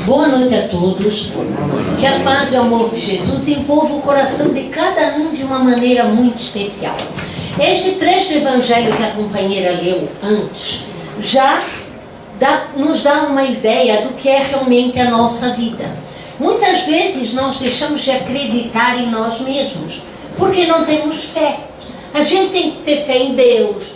Boa noite a todos. Que a paz e o amor de Jesus envolva o coração de cada um de uma maneira muito especial. Este trecho do Evangelho que a companheira leu antes já nos dá uma ideia do que é realmente a nossa vida. Muitas vezes nós deixamos de acreditar em nós mesmos, porque não temos fé. A gente tem que ter fé em Deus,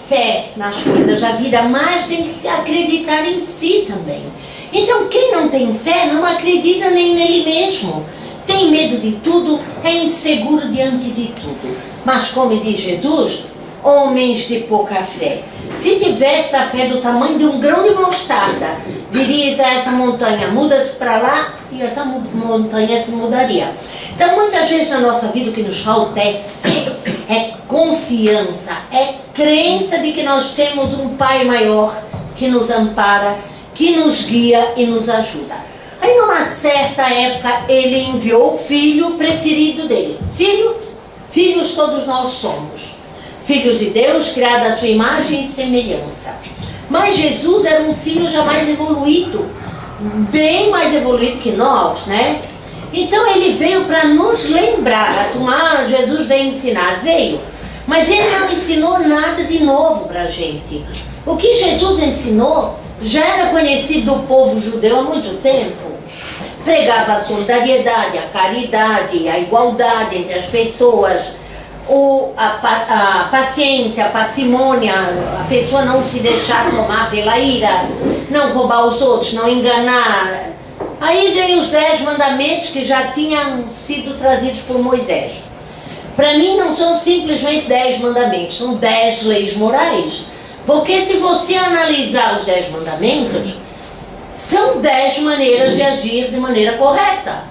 fé nas coisas da vida, mas tem que acreditar em si também. Então quem não tem fé não acredita nem nele mesmo. Tem medo de tudo, é inseguro diante de tudo. Mas como diz Jesus, homens de pouca fé. Se tivesse a fé do tamanho de um grão de mostarda, dirias a essa montanha, muda-se para lá, e essa montanha se mudaria. Então muitas vezes na nossa vida o que nos falta é fé, é confiança, é crença de que nós temos um Pai maior que nos ampara, que nos guia e nos ajuda. Aí numa certa época ele enviou o filho preferido dele. Filhos todos nós somos. Filhos de Deus, criados à sua imagem e semelhança. Mas Jesus era um filho já mais evoluído, bem mais evoluído que nós, né? Então ele veio para nos lembrar, Jesus veio ensinar, veio. Mas ele não ensinou nada de novo para a gente. O que Jesus ensinou já era conhecido do povo judeu há muito tempo. Pregava a solidariedade, a caridade, a igualdade entre as pessoas, a paciência, a parcimônia, a pessoa não se deixar tomar pela ira, não roubar os outros, não enganar. Aí vem os 10 mandamentos que já tinham sido trazidos por Moisés. Para mim não são simplesmente 10 mandamentos, são 10 leis morais. Porque se você analisar os 10 mandamentos, são 10 maneiras de agir de maneira correta.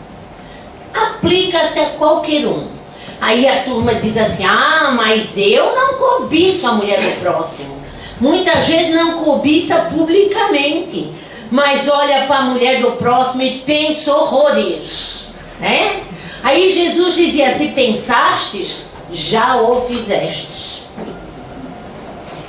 Aplica-se a qualquer um. Aí a turma diz assim, mas eu não cobiço a mulher do próximo. Muitas vezes não cobiça publicamente, mas olha para a mulher do próximo e pensa horrores, né? Aí Jesus dizia, se pensastes, já o fizestes.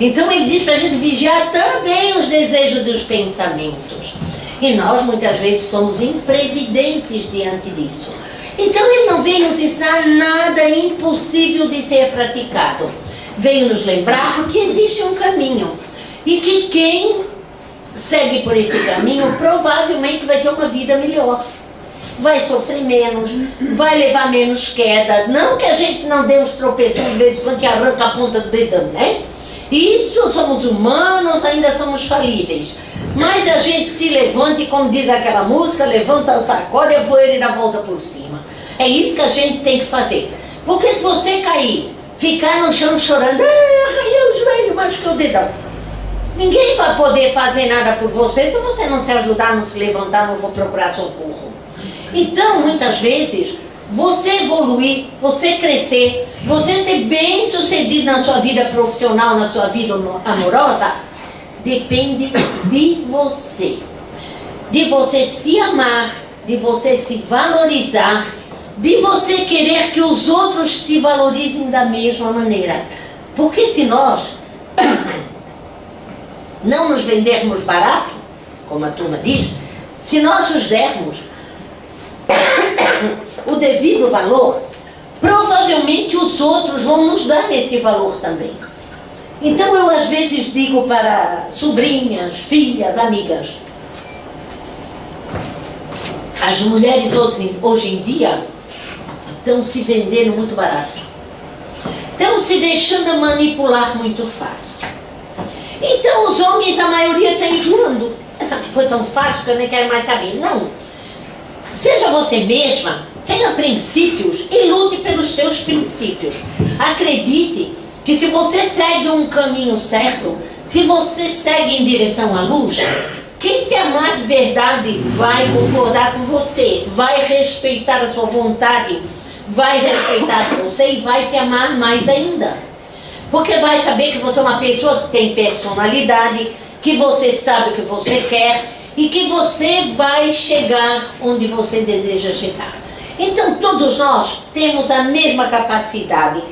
Então ele diz para a gente vigiar também os desejos e os pensamentos. E nós muitas vezes somos imprevidentes diante disso. Então ele não veio nos ensinar nada impossível de ser praticado. Veio nos lembrar que existe um caminho. E que quem segue por esse caminho provavelmente vai ter uma vida melhor. Vai sofrer menos, vai levar menos queda. Não que a gente não dê uns tropeções de vez em quando que arranca a ponta do dedão, né? Isso, somos humanos, ainda somos falíveis. Mas a gente se levanta e, como diz aquela música, levanta, sacode a poeira e dá a volta por cima. É isso que a gente tem que fazer. Porque se você cair, ficar no chão chorando, arranhei o joelho, machuquei o dedão. Ninguém vai poder fazer nada por você se você não se ajudar, não se levantar, não for procurar socorro. Então, muitas vezes, você evoluir, você crescer, você ser bem sucedido na sua vida profissional, na sua vida amorosa, depende de você. De você se amar, de você se valorizar, de você querer que os outros te valorizem da mesma maneira. Porque se nós não nos vendermos barato, como a turma diz, se nós nos dermos o devido valor, provavelmente os outros vão nos dar esse valor também. Então eu às vezes digo para sobrinhas, filhas, amigas, as mulheres hoje em dia estão se vendendo muito barato, estão se deixando manipular muito fácil. Então os homens, a maioria está enjoando. Foi tão fácil que eu nem quero mais saber. Não. Seja você mesma, tenha princípios e lute pelos seus princípios. Acredite que se você segue um caminho certo, se você segue em direção à luz, quem te amar de verdade vai concordar com você, vai respeitar a sua vontade, vai respeitar você e vai te amar mais ainda. Porque vai saber que você é uma pessoa que tem personalidade, que você sabe o que você quer e que você vai chegar onde você deseja chegar. Então todos nós temos a mesma capacidade,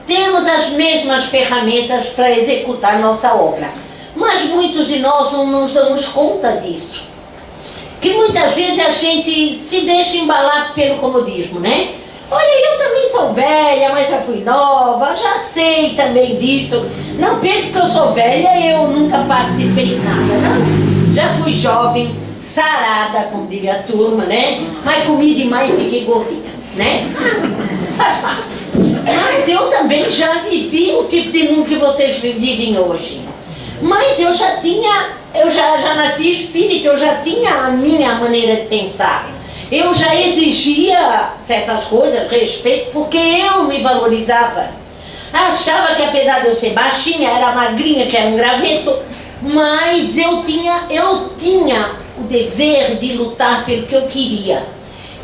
temos as mesmas ferramentas para executar nossa obra. Mas muitos de nós não nos damos conta disso. que muitas vezes a gente se deixa embalar pelo comodismo, né? Olha, eu também sou velha, mas já fui nova, já sei também disso. Não pense que eu sou velha, eu nunca participei de nada, não. Já fui jovem, sarada, como diria a turma, né? Mas comi demais e fiquei gordinha, né? Faz parte. Mas eu também já vivi o tipo de mundo que vocês vivem hoje. Mas eu já nasci espírita, eu já tinha a minha maneira de pensar. Eu já exigia certas coisas, respeito, porque eu me valorizava. Achava que apesar de eu ser baixinha, era magrinha, que era um graveto, mas eu tinha o dever de lutar pelo que eu queria.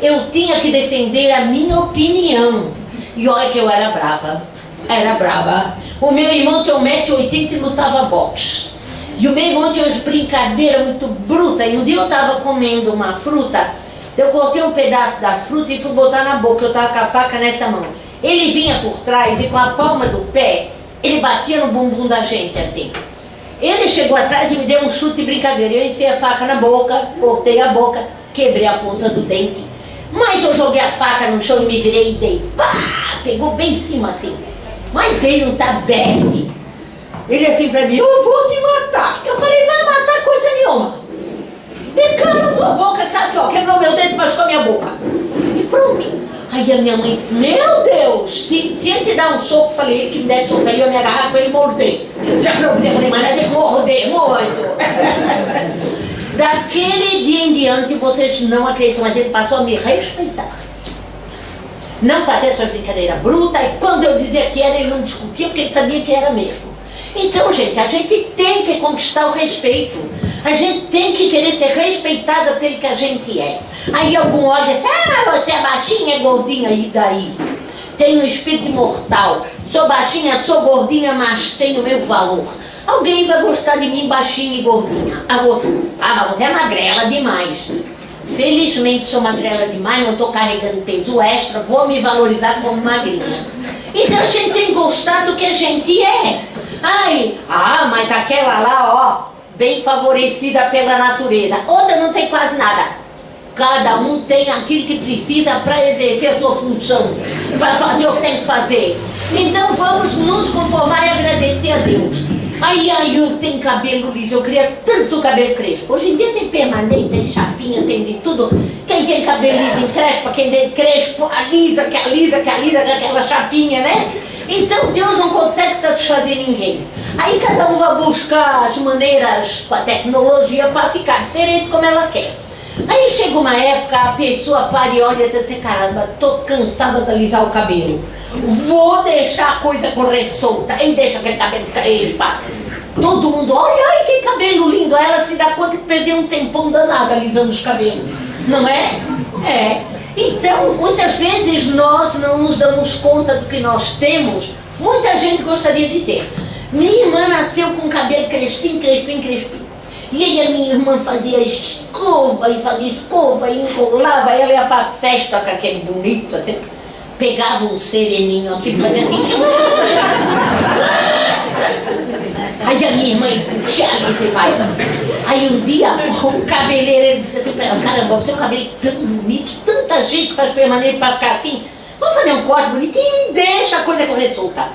Eu tinha que defender a minha opinião. E olha que eu era brava. Era brava. O meu irmão tem 1,80 m e lutava boxe. E o meu irmão tinha umas brincadeiras muito brutas. E um dia eu estava comendo uma fruta. Eu cortei um pedaço da fruta e fui botar na boca. Eu estava com a faca nessa mão. Ele vinha por trás e com a palma do pé, ele batia no bumbum da gente assim. Ele chegou atrás e me deu um chute de brincadeira. Eu enfiei a faca na boca, cortei a boca, quebrei a ponta do dente. Mas eu joguei a faca no chão e me virei e dei. Pá! Pegou bem em cima assim. Mas dei um tabete. Ele assim pra mim, eu vou te matar. Eu falei, vai matar coisa nenhuma. E cala tua boca, cara, aqui, ó, quebrou meu dedo e machucou minha boca. E pronto. Aí a minha mãe disse, meu Deus, se ele te dar um soco, falei, ele que me der soco aí, eu me agarrar pra ele morder. Já problema, eu falei, mas não é de morder, muito. Daquele dia em diante, vocês não acreditam, mas ele passou a me respeitar. Não fazer essa brincadeira bruta, e quando eu dizia que era, ele não discutia, porque ele sabia que era mesmo. Então, gente, a gente tem que conquistar o respeito. A gente tem que querer ser respeitada pelo que a gente é. Aí algum olha e diz, mas você é baixinha, é gordinha, e daí? Tenho um espírito imortal. Sou baixinha, sou gordinha, mas tenho meu valor. Alguém vai gostar de mim baixinha e gordinha. A outra, mas você é magrela demais. Felizmente sou magrela demais, não estou carregando peso extra, vou me valorizar como magrinha. Então a gente tem que gostar do que a gente é. Mas aquela lá, ó, bem favorecida pela natureza. Outra não tem quase nada. Cada um tem aquilo que precisa para exercer a sua função, para fazer o que tem que fazer. Então vamos nos conformar e agradecer a Deus. Aí eu tenho cabelo liso, eu queria tanto cabelo crespo. Hoje em dia tem permanente, tem chapinha, tem de tudo. Quem tem cabelo liso encrespa, quem tem crespo alisa, que alisa com aquela chapinha, né? Então Deus não consegue satisfazer ninguém. Aí cada um vai buscar as maneiras com a tecnologia para ficar diferente como ela quer. Aí chega uma época, a pessoa para e olha e diz assim, caramba, tô cansada de alisar o cabelo. Vou deixar a coisa correr solta. E deixa aquele cabelo crespo. Todo mundo, olha, ai, que cabelo lindo. Aí ela se dá conta que perdeu um tempão danado alisando os cabelos. Não é? É. Então, muitas vezes nós não nos damos conta do que nós temos. Muita gente gostaria de ter. Minha irmã nasceu com o cabelo crespinho. E aí a minha irmã fazia escova e enrolava. Aí ela ia pra festa com aquele bonito, assim. Pegava um sereninho aqui, fazia assim. Aí a minha irmã puxava e vai. Aí um dia o cabeleireiro disse assim pra ela, caramba, você é um cabelo tão bonito, tanta gente faz permanente pra ficar assim, vamos fazer um corte bonito e deixa a coisa correr solta.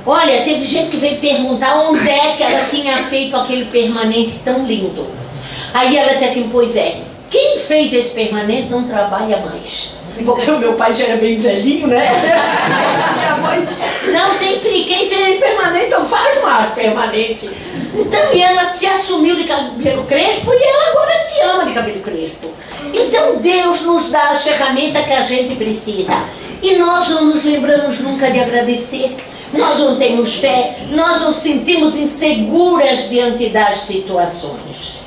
Olha, teve gente que veio perguntar onde é que ela tinha feito aquele permanente tão lindo. Aí ela disse assim, pois é, quem fez esse permanente não trabalha mais. Porque o meu pai já era bem velhinho, né? Minha mãe, não tem quem fez permanente, não faz mais permanente. Então ela se assumiu de cabelo crespo e ela agora se ama de cabelo crespo. Então Deus nos dá as ferramentas que a gente precisa. E nós não nos lembramos nunca de agradecer. Nós não temos fé, nós nos sentimos inseguras diante das situações.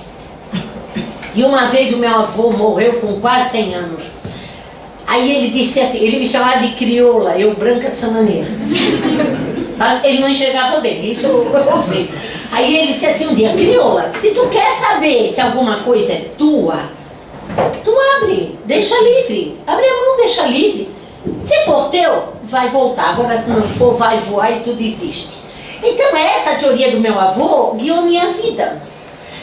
E uma vez o meu avô morreu com quase 100 anos. Aí ele disse assim, ele me chamava de crioula, eu branca dessa maneira. Ele não enxergava bem, isso eu sei. Aí ele disse assim um dia, crioula, se tu quer saber se alguma coisa é tua, tu abre, deixa livre. Abre a mão, deixa livre. Se for teu, vai voltar. Agora se não for, vai voar e tu desiste. Então essa teoria do meu avô guiou minha vida.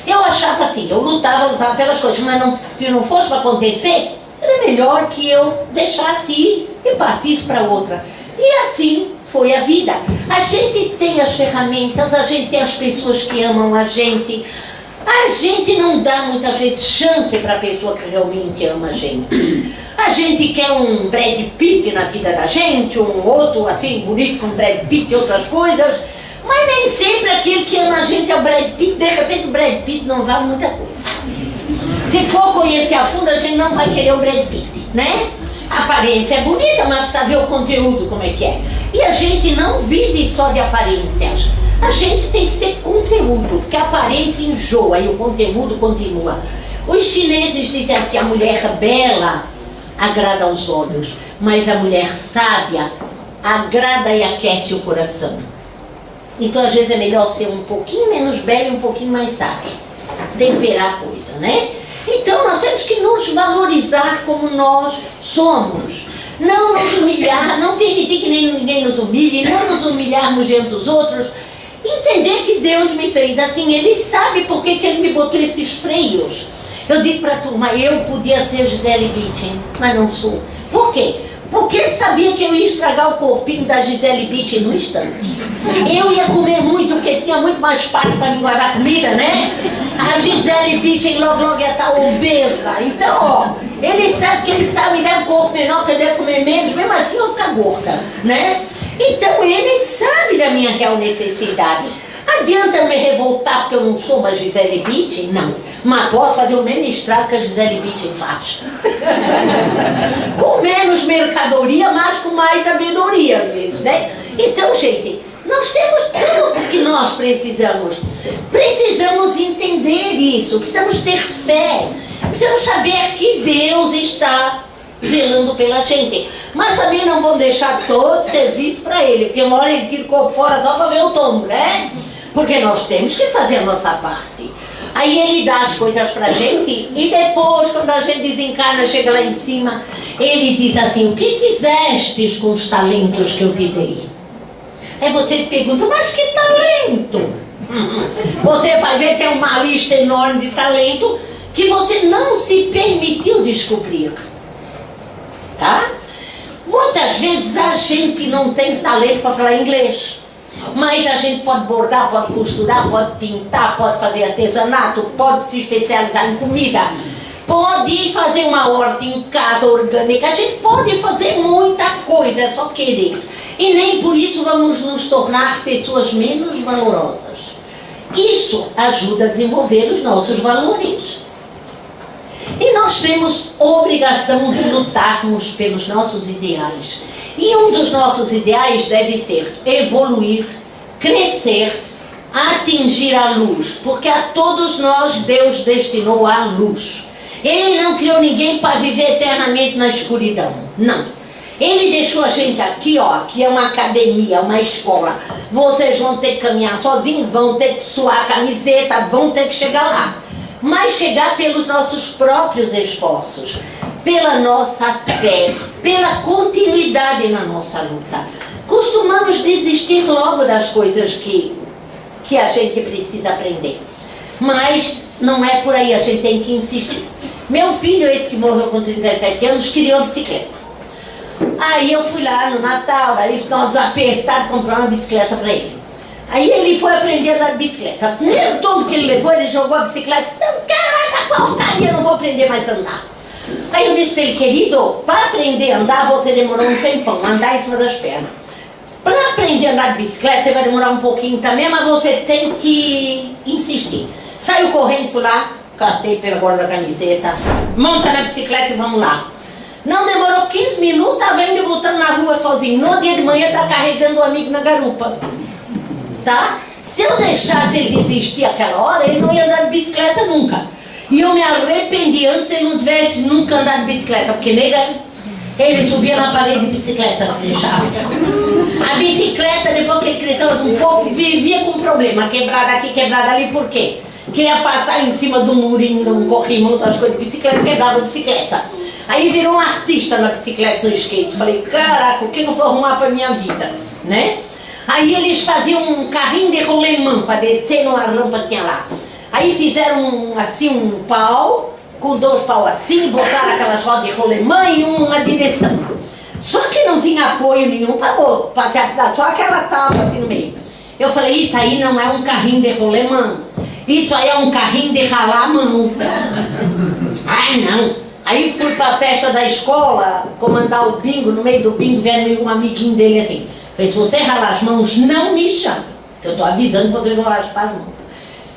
Eu achava assim, eu lutava pelas coisas, mas se não fosse para acontecer, era melhor que eu deixasse ir e partisse para outra. E assim foi a vida. A gente tem as ferramentas, a gente tem as pessoas que amam a gente não dá muitas vezes chance para a pessoa que realmente ama a gente. A gente quer um Brad Pitt na vida da gente, um outro assim bonito com Brad Pitt e outras coisas, mas nem sempre aquele que ama a gente é o Brad Pitt. De repente o Brad Pitt não vale muita coisa. Se for conhecer a fundo, a gente não vai querer o Brad Pitt, né? A aparência é bonita, mas precisa ver o conteúdo como é que é. E a gente não vive só de aparências. A gente tem que ter conteúdo, porque a aparência enjoa e o conteúdo continua. Os chineses dizem assim, a mulher bela agrada aos olhos, mas a mulher sábia agrada e aquece o coração. Então às vezes é melhor ser um pouquinho menos bela e um pouquinho mais sábia. Temperar a coisa, né? Então nós temos que nos valorizar como nós somos. Não nos humilhar, não permitir que ninguém nos humilhe, não nos humilharmos diante dos outros. Entender que Deus me fez assim, Ele sabe por que Ele me botou esses freios. Eu digo para a turma, eu podia ser Gisele Bündchen, mas não sou. Por quê? Porque Ele sabia que eu ia estragar o corpinho da Gisele Bündchen no instante. Eu ia comer muito, porque tinha muito mais espaço para me guardar comida, né? A Gisele Bündchen logo ia estar obesa. Então, ó, Ele sabe que Ele precisava me dar um corpo menor, que eu ia comer menos, mesmo assim eu vou ficar gorda, né? Então Ele sabe da minha real necessidade. Adianta eu me revoltar porque eu não sou uma Gisele Bündchen? Não. Mas posso fazer o mesmo estrago que a Gisele Bündchen faz. Com menos mercadoria, mas com mais sabedoria, às vezes, né? Então, gente, nós temos tudo o que nós precisamos. Precisamos entender isso, precisamos ter fé, precisamos saber que Deus está velando pela gente. Mas também não vou deixar todo o serviço para Ele, porque uma hora Ele tira o corpo fora só para ver o tombo, né? Porque nós temos que fazer a nossa parte. Aí Ele dá as coisas pra gente e depois, quando a gente desencarna, chega lá em cima, Ele diz assim, o que fizestes com os talentos que eu te dei? Aí você pergunta, mas que talento? Você vai ver que é uma lista enorme de talento que você não se permitiu descobrir. Tá? Muitas vezes a gente não tem talento para falar inglês. Mas a gente pode bordar, pode costurar, pode pintar, pode fazer artesanato, pode se especializar em comida, pode fazer uma horta em casa orgânica, a gente pode fazer muita coisa, é só querer. E nem por isso vamos nos tornar pessoas menos valorosas. Isso ajuda a desenvolver os nossos valores. E nós temos obrigação de lutarmos pelos nossos ideais. E um dos nossos ideais deve ser evoluir, crescer, atingir a luz. Porque a todos nós Deus destinou a luz. Ele não criou ninguém para viver eternamente na escuridão. Não. Ele deixou a gente aqui, ó, aqui é uma academia, uma escola. Vocês vão ter que caminhar sozinhos, vão ter que suar a camiseta, vão ter que chegar lá. Mas chegar pelos nossos próprios esforços, pela nossa fé, pela continuidade na nossa luta. Costumamos desistir logo das coisas que a gente precisa aprender. Mas não é por aí, a gente tem que insistir. Meu filho, esse que morreu com 37 anos, queria uma bicicleta. Aí eu fui lá no Natal, aí nós apertados comprar uma bicicleta para ele. Aí ele foi aprender a andar de bicicleta. O primeiro tombo que ele levou, ele jogou a bicicleta e disse, não quero essa porcaria, não vou aprender mais a andar. Aí eu disse para ele, querido, para aprender a andar você demorou um tempão, andar em cima das pernas. Para aprender a andar de bicicleta você vai demorar um pouquinho também, mas você tem que insistir. Saiu correndo, fui lá, catei pela borda da camiseta, monta na bicicleta e vamos lá. Não demorou 15 minutos, estava indo e voltando na rua sozinho. No dia de manhã está carregando um amigo na garupa. Tá? Se eu deixasse ele desistir aquela hora, ele não ia andar de bicicleta nunca. E eu me arrependi antes ele não tivesse nunca andado de bicicleta, porque nega, ele subia na parede de bicicleta se deixasse. A bicicleta, depois que ele cresceu um pouco, vivia com problema, quebrada aqui, quebrada ali, por quê? Queria passar em cima do murinho, de um corrimão, das coisas de bicicleta, quebrava a bicicleta. Aí virou um artista na bicicleta, no skate. Falei, caraca, o que eu vou arrumar pra minha vida, né? Aí eles faziam um carrinho de rolemã para descer numa rampa que tinha lá. Aí fizeram assim um pau, com 2 paus assim, botaram aquelas rodas de rolemã e uma direção. Só que não tinha apoio nenhum para se adaptar, só aquela tábua assim no meio. Eu falei, isso aí não é um carrinho de rolemã, isso aí é um carrinho de ralar a mão. Ai, não. Aí fui para a festa da escola, comandar o bingo, no meio do bingo veio um amiguinho dele assim. Falei, se você ralar as mãos, não me chama. Eu estou avisando para você ralar as mãos.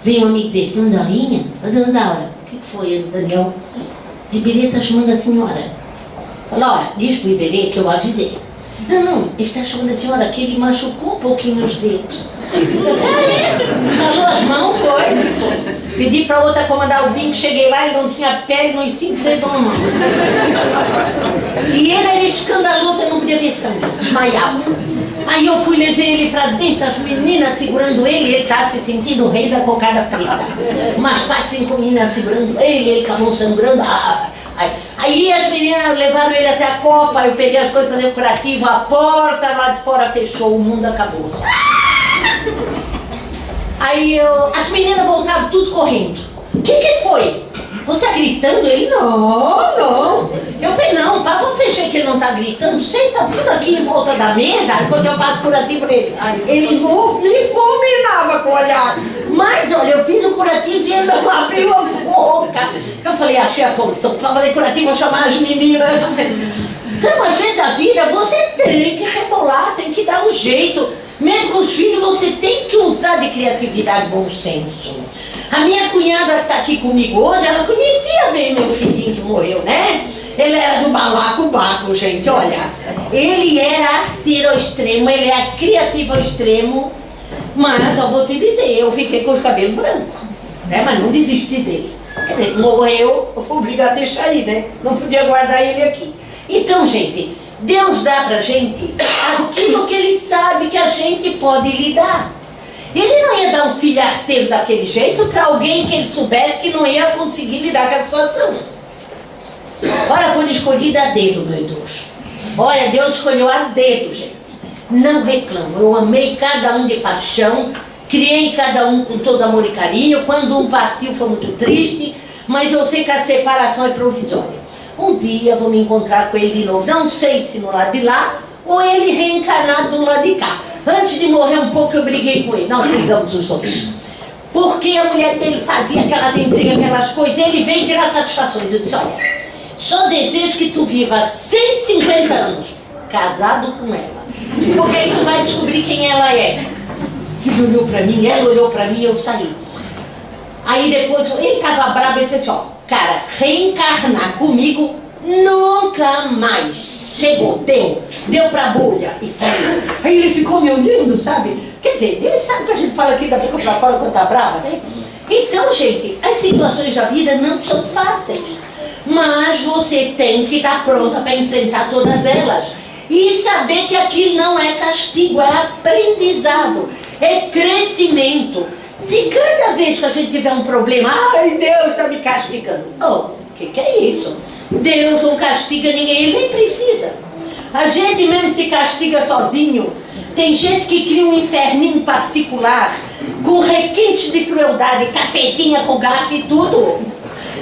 Veio um amigo dele, Dona Daurinha, Dona Daura, o que foi, Daniel? Iberê está chamando a senhora. Falei, olha, diz para o Iberê que eu avisei. Não, ele está chamando a senhora que ele machucou um pouquinho os dedos. Falou as mãos, foi. Pedi para outra comandar o bingo, cheguei lá e não tinha pele nos 5 dedos na mão. E ele era escandaloso, eu não podia ver sangue, desmaiava. Aí eu fui, levei ele para dentro, as meninas segurando ele estava se sentindo o rei da cocada preta. Umas 4, 5 meninas segurando ele acabou sangrando. Aí as meninas levaram ele até a copa, eu peguei as coisas, fazer o curativo, a porta lá de fora fechou, o mundo acabou. Aí as meninas voltavam tudo correndo. O que foi? Você está gritando? Ele, não. Eu falei, não, para você achar que ele não está gritando, senta tudo aqui em volta da mesa, quando eu faço curativo para ele. Ele me fulminava com o olhar. Mas, olha, eu fiz o curativo e ele não abriu a boca. Eu falei, achei a solução, para fazer curativo, vou chamar as meninas. Então, às vezes, a vida, você tem que rebolar, tem que dar um jeito. Mesmo com os filhos, você tem que usar de criatividade e bom senso. A minha cunhada que está aqui comigo hoje, ela conhecia bem meu filhinho que morreu, né? Ele era do balacobaco, gente, olha. Ele era arteiro ao extremo, ele é criativo ao extremo. Mas, eu vou te dizer, eu fiquei com os cabelos brancos, né? Mas não desisti dele. Quer dizer, morreu, eu fui obrigada a deixar aí, né? Não podia guardar ele aqui. Então, gente, Deus dá pra gente aquilo que Ele sabe que a gente pode lidar. Ele não ia dar um filho arteiro daquele jeito para alguém que ele soubesse que não ia conseguir lidar com a situação. Ora, foi escolhida a dedo, meu Deus. Olha, Deus escolheu a dedo, gente. Não reclamo, eu amei cada um de paixão, criei cada um com todo amor e carinho. Quando um partiu foi muito triste, mas eu sei que a separação é provisória. Um dia vou me encontrar com ele de novo, não sei se no lado de lá ou ele reencarnado do lado de cá. Antes de morrer um pouco eu briguei com ele, nós brigamos os dois. Porque a mulher dele fazia aquelas intrigas, aquelas coisas, ele veio tirar satisfações. Eu disse, olha, só desejo que tu viva 150 anos casado com ela, porque aí tu vai descobrir quem ela é. Ele olhou pra mim, ela olhou pra mim e eu saí. Aí depois, ele estava bravo e disse assim, ó, cara, reencarnar comigo nunca mais. Chegou, deu pra bolha e saiu. Aí ele ficou me olhando, sabe? Quer dizer, ele sabe que a gente fala aqui da boca pra fora quando tá brava, né? Então, gente, as situações da vida não são fáceis, mas você tem que estar pronta para enfrentar todas elas. E saber que aquilo não é castigo, é aprendizado, é crescimento. Se cada vez que a gente tiver um problema, ai, Deus está me castigando. Oh, o que é isso? Deus não castiga ninguém, Ele nem precisa. A gente mesmo se castiga sozinho. Tem gente que cria um inferninho particular, com requintes de crueldade, cafetinha com garfo e tudo.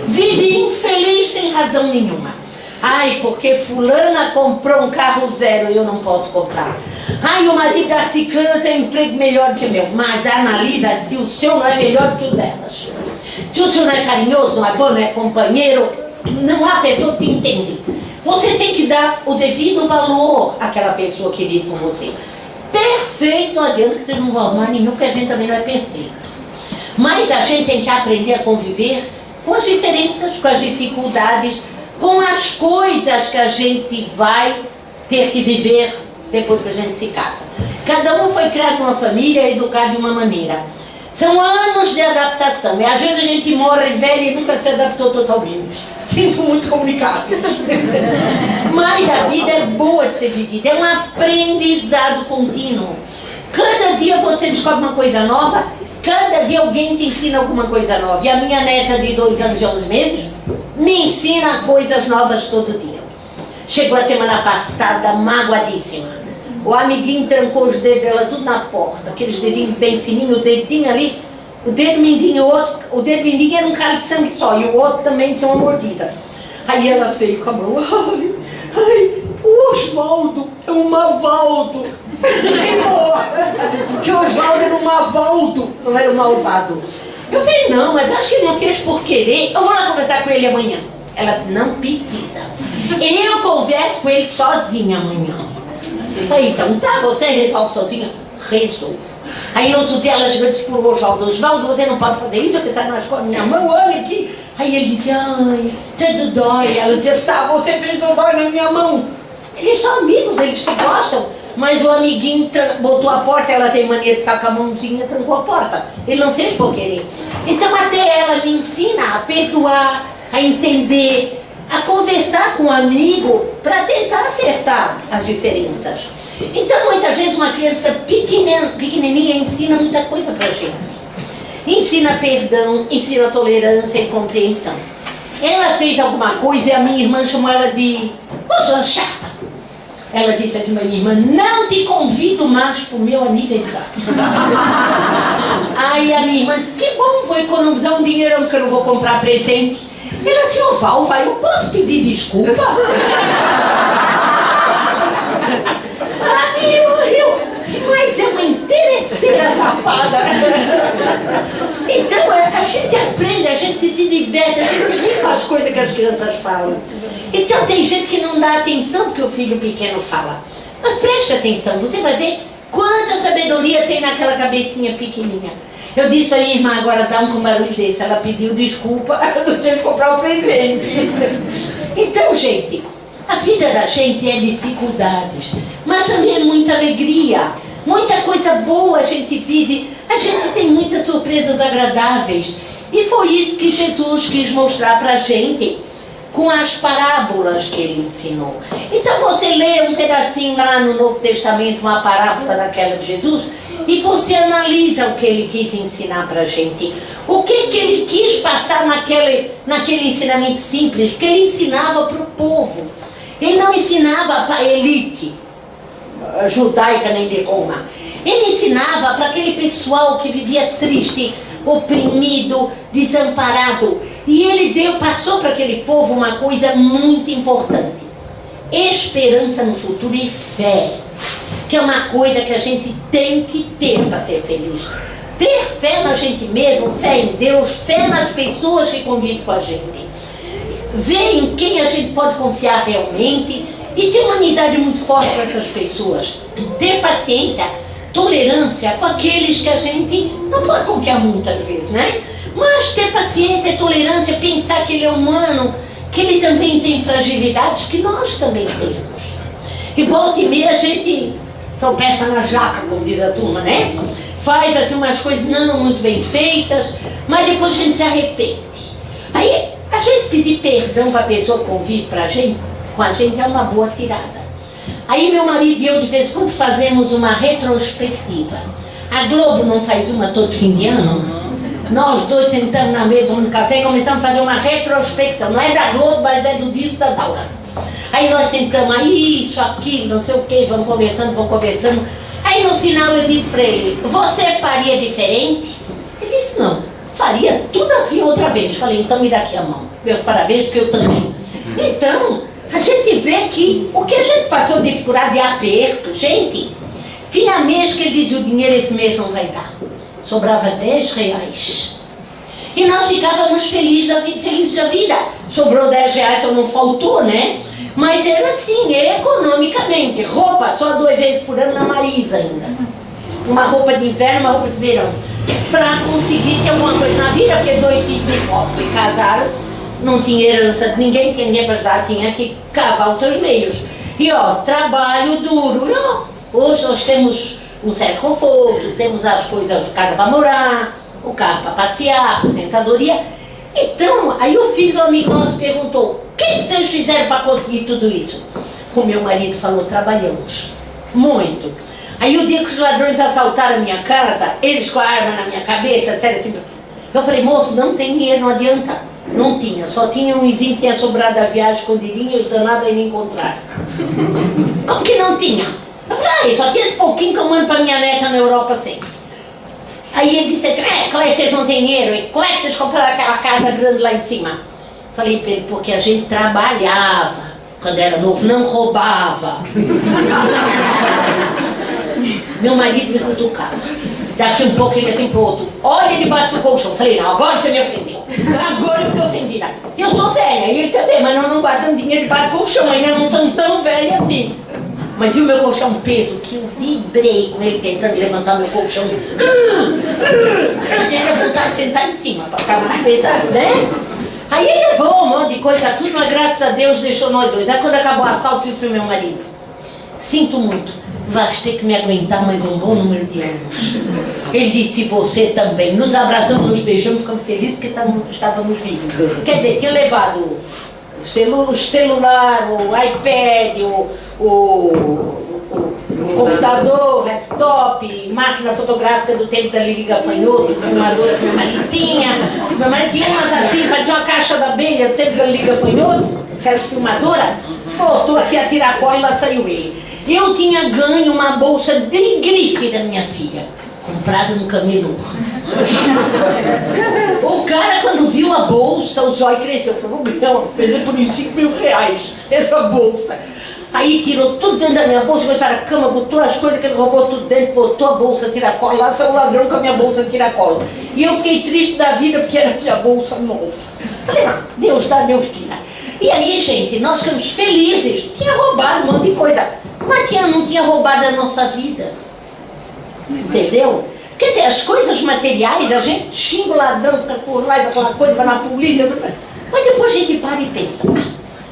Vive infeliz sem razão nenhuma. Ai, porque fulana comprou um carro zero e eu não posso comprar. Ai, o marido da ciclana tem um emprego melhor que o meu. Mas analisa se o seu não é melhor que o delas. Se o seu não é carinhoso, não é bom, não é companheiro, não há pessoa que te entende. Você tem que dar o devido valor àquela pessoa que vive com você. Perfeito, não adianta que você não vai arrumar nenhum, porque a gente também não é perfeito. Mas a gente tem que aprender a conviver com as diferenças, com as dificuldades, com as coisas que a gente vai ter que viver depois que a gente se casa. Cada um foi criado numa família, educado de uma maneira. São anos de adaptação. E às vezes a gente morre velho e nunca se adaptou totalmente. Sinto muito comunicado. Mas a vida é boa de ser vivida. É um aprendizado contínuo. Cada dia você descobre uma coisa nova. Cada dia alguém te ensina alguma coisa nova. E a minha neta de 2 anos e 11 meses me ensina coisas novas todo dia. Chegou a semana passada magoadíssima. O amiguinho trancou os dedos dela tudo na porta. Aqueles dedinhos bem fininhos, o dedinho ali o dedo mindinho, o dedo mindinho era um calo de sangue só, e o outro também tinha uma mordida. Aí ela veio com a mão, ai, o Osvaldo é um Mavaldo. Que o Osvaldo era um Mavaldo, não era um malvado. Eu falei, não, mas acho que ele não fez por querer, eu vou lá conversar com ele amanhã. Ela disse, não precisa. Eu converso com ele sozinha amanhã. Eu falei, então tá, você resolve sozinha? Resolvo. Aí no outro dia ela chegou e disse pro Osvaldo, você não pode fazer isso, porque tá com a minha mão, olha aqui. Aí ele dizia, ai, você dodói. Ela dizia, tá, você fez dodói na minha mão. Eles são amigos, eles se gostam. Mas o amiguinho botou a porta, ela tem mania de ficar com a mãozinha, trancou a porta. Ele não fez por querer. Então até ela lhe ensina a perdoar, a entender, a conversar com o amigo para tentar acertar as diferenças. Então muitas vezes uma criança pequenininha ensina muita coisa pra gente. Ensina perdão, ensina tolerância e compreensão. Ela fez alguma coisa e a minha irmã chamou ela de moça chata. Ela disse assim pra minha irmã, não te convido mais pro meu aniversário. Aí a minha irmã disse, que bom, vou economizar um dinheirão que eu não vou comprar presente. Ela disse, ô Val, vai, eu posso pedir desculpa? A minha irmã riu, mas é uma interesseira safada. Então a gente aprende, a gente se diverte, a gente ri com as coisas que as crianças falam. Então tem gente que não dá atenção porque o filho pequeno fala. Mas preste atenção, você vai ver quanta sabedoria tem naquela cabecinha pequenininha. Eu disse pra minha irmã, agora dá um barulho desse, ela pediu desculpa, eu tenho que comprar o presente. Então, gente, a vida da gente é dificuldades, mas também é muita alegria, muita coisa boa a gente vive, a gente tem muitas surpresas agradáveis. E foi isso que Jesus quis mostrar pra gente com as parábolas que ele ensinou. Então você lê um pedacinho lá no Novo Testamento, uma parábola daquela de Jesus, e você analisa o que ele quis ensinar pra gente. O que ele quis passar naquele ensinamento simples, porque ele ensinava pro povo. Ele não ensinava para a elite judaica nem de Roma. Ele ensinava para aquele pessoal que vivia triste, oprimido, desamparado. E ele passou para aquele povo uma coisa muito importante: esperança no futuro e fé, que é uma coisa que a gente tem que ter para ser feliz. Ter fé na gente mesmo, fé em Deus, fé nas pessoas que convivem com a gente. Ver em quem a gente pode confiar realmente e ter uma amizade muito forte com essas pessoas. Ter paciência, tolerância com aqueles que a gente não pode confiar muitas vezes, né? Mas ter paciência e tolerância, pensar que ele é humano, que ele também tem fragilidades que nós também temos. E volta e meia a gente tropeça na jaca, como diz a turma, né? Faz assim umas coisas não muito bem feitas, mas depois a gente se arrepende. Aí a gente pedir perdão para a pessoa que convive com a gente é uma boa tirada. Aí meu marido e eu de vez em quando fazemos uma retrospectiva. A Globo não faz uma todo fim de ano? Nós dois sentamos na mesa no café e começamos a fazer uma retrospecção. Não é da Globo, mas é do disco da Daura. Aí nós sentamos, aí isso, aquilo, não sei o que, vamos conversando. Aí no final eu disse para ele, você faria diferente? Ele disse, não, faria tudo assim outra vez. Falei, então me dá aqui a mão. Meus parabéns, porque eu também. Então, a gente vê que o que a gente passou de dificuldade e aperto, gente, tinha mês que ele dizia, o dinheiro esse mês não vai dar. Sobrava R$10. E nós ficávamos felizes da vida. Sobrou R$10, só não faltou, né? Mas era assim, economicamente. Roupa só 2 vezes por ano na Marisa ainda. Uma roupa de inverno, uma roupa de verão. Para conseguir ter alguma coisa na vida, porque 2 filhos de pobres se casaram, não tinha herança de ninguém, tinha ninguém para ajudar, tinha que cavar os seus meios. E ó, trabalho duro. Hoje nós temos um certo conforto, temos as coisas, casa para morar, o carro para passear, a aposentadoria. Então, aí o filho do amigo nosso perguntou, o que vocês fizeram para conseguir tudo isso? O meu marido falou, trabalhamos muito. Aí o dia que os ladrões assaltaram a minha casa, eles com a arma na minha cabeça, disseram assim, eu falei, moço, não tem dinheiro, não adianta. Não tinha, só tinha um vizinho que tinha sobrado da viagem escondidinho e os danados ainda encontraram. Como que não tinha? Eu falei, só tinha esse pouquinho que eu mando para minha neta na Europa sempre. Aí ele disse, como é que vocês não têm dinheiro? E como é que vocês compraram aquela casa grande lá em cima? Falei para ele, porque a gente trabalhava. Quando era novo, não roubava. Meu marido me cutucava. Daqui um pouco ele assim pro outro, olha debaixo do colchão. Falei, não, agora você me ofendeu. Agora eu fiquei ofendida. Eu sou velha, e ele também, mas nós não guardamos dinheiro debaixo do colchão, ainda não somos tão velhas assim. Mas viu meu colchão peso, que eu vibrei com ele tentando levantar meu colchão. E ele vontade de sentar em cima, para ficar mais pesado, né? Aí ele levou um monte de coisa, tudo, mas graças a Deus deixou nós dois. Aí quando acabou o assalto, eu disse pro meu marido, sinto muito, vais ter que me aguentar mais um bom número de anos. Ele disse, você também. Nos abraçamos, nos beijamos, ficamos felizes porque estávamos vivos. Quer dizer, tinha levado o celular, o iPad, o computador, laptop, máquina fotográfica do tempo da Lili Gafanhoto, filmadora que meu marido tinha. Meu marido tinha umas assim, parecia uma caixa da abelha do tempo da Lili Gafanhoto, aquela filmadora. Botou aqui a tiracola e lá saiu ele. Eu tinha ganho uma bolsa de grife da minha filha, comprada no camelô. O cara, quando viu a bolsa, o zóio cresceu. Falou, vou ganhar uma coisa por uns 5 mil reais, essa bolsa. Aí tirou tudo dentro da minha bolsa, foi para a cama, botou as coisas que ele roubou tudo dentro, botou a bolsa tiracola, lá saiu o ladrão com a minha bolsa tiracola. E eu fiquei triste da vida porque era minha bolsa nova. Falei, não, Deus dá, Deus tira. E aí, gente, nós ficamos felizes. Tinha roubado um monte de coisa, mas não tinha roubado a nossa vida. Entendeu? Quer dizer, as coisas materiais, a gente xinga o ladrão, fica por lá, aquela coisa, vai na polícia, mas depois a gente para e pensa,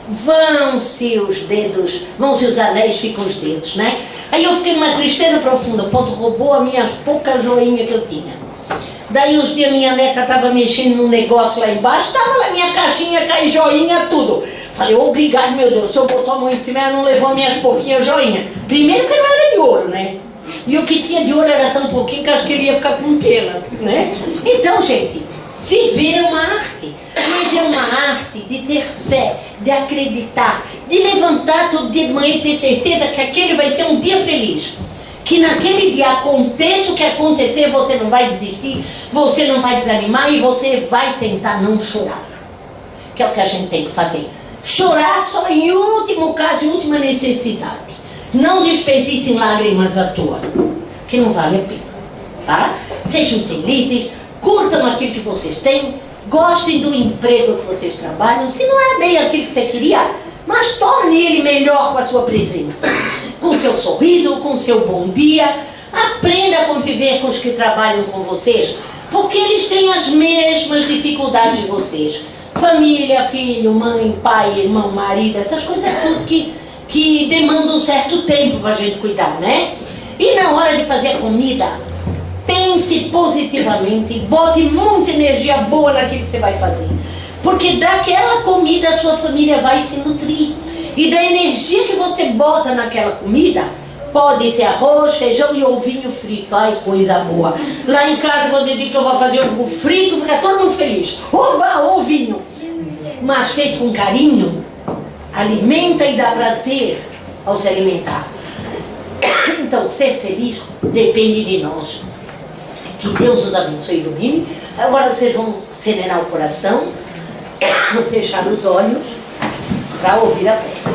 vão-se os dedos, vão-se os anéis, ficam os dedos, né? Aí eu fiquei numa tristeza profunda, o ponto roubou a minha pouca joinha que eu tinha. Daí uns dias minha neta estava mexendo num negócio lá embaixo, estava lá minha caixinha, cai joinha, tudo. Falei, obrigado, meu Deus, o senhor botou a mão em cima, ela não levou minhas pouquinhas joinhas. Primeiro que não era de ouro, né? E o que tinha de ouro era tão pouquinho que acho que ele ia ficar com pena, né? Então, gente, viver é uma arte, mas é uma arte de ter fé, de acreditar, de levantar todo dia de manhã e ter certeza que aquele vai ser um dia feliz. Que naquele dia aconteça o que acontecer, você não vai desistir, você não vai desanimar e você vai tentar não chorar. Que é o que a gente tem que fazer. Chorar só em último caso, em última necessidade. Não desperdicem lágrimas à toa, que não vale a pena, tá? Sejam felizes, curtam aquilo que vocês têm, gostem do emprego que vocês trabalham, se não é bem aquilo que você queria, mas torne ele melhor com a sua presença, com o seu sorriso, com o seu bom dia. Aprenda a conviver com os que trabalham com vocês, porque eles têm as mesmas dificuldades de vocês. Família, filho, mãe, pai, irmão, marido, essas coisas é tudo que demanda um certo tempo para a gente cuidar, né? E na hora de fazer a comida, pense positivamente, bote muita energia boa naquilo que você vai fazer. Porque daquela comida a sua família vai se nutrir. E da energia que você bota naquela comida, pode ser arroz, feijão e ovinho frito. Ai, coisa boa. Lá em casa, quando eu digo que eu vou fazer ovo frito, fica todo mundo feliz. Oba, ovinho! Mas feito com carinho, alimenta e dá prazer ao se alimentar. Então, ser feliz depende de nós. Que Deus os abençoe e ilumine. Agora vocês vão serenar o coração, fechar os olhos para ouvir a prece.